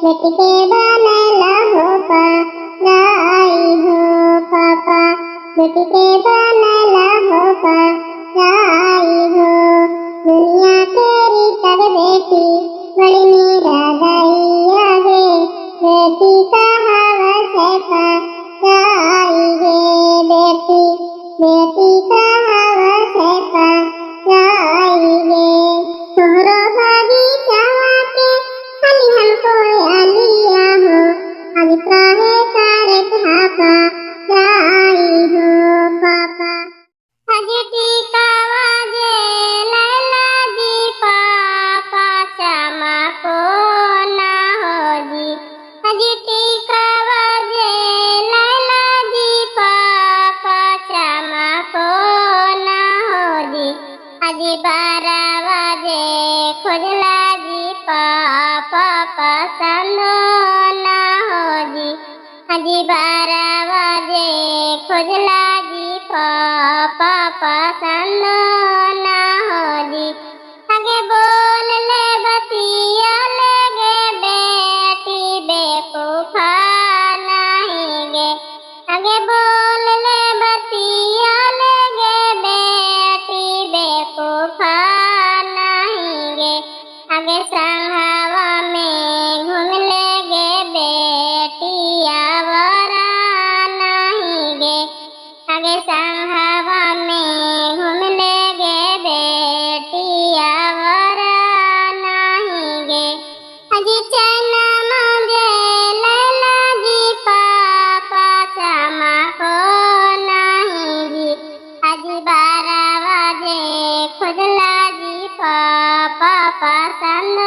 बेटी के बनला हो पराई हो पापा, बेटी के बनला हो पराई हो। दुनिया तेरी तब बेटी बड़ी निरादैया गे, बेटी का हवा से पराई गे, बेटी बेटी का हवा से पराई गे। तोहरो बगीचा के खाली हमको आलिया हो, अब काहे तारे पापा जाई हो पापा। आज टीका बाजे लैला जी पापा चमा को ना हो जी, आज टीका बाजे लैला जी पापा चमा को ना हो जी, आज 12 बजे खोजला जी पापा पसंद ना हो जी, आज 12 बजे खोजला जी पापा पसंद ना हो जी। आगे बोल ले बतिया ले गे बेटी बेवकूफा नहीं गे, आगे बोल ले बतिया ले गे बेटी बेवकूफा नहीं गे, आगे संघवा में घूम ले गे बेटी आवरा नहीं गे, आगे संघवा में घूम ले गे बेटी आवरा नहीं गे। अजी चैना मुझे लैला जी पापा चमा को नहीं जी, अजी 12 बजे खुदला जी पापा पसंद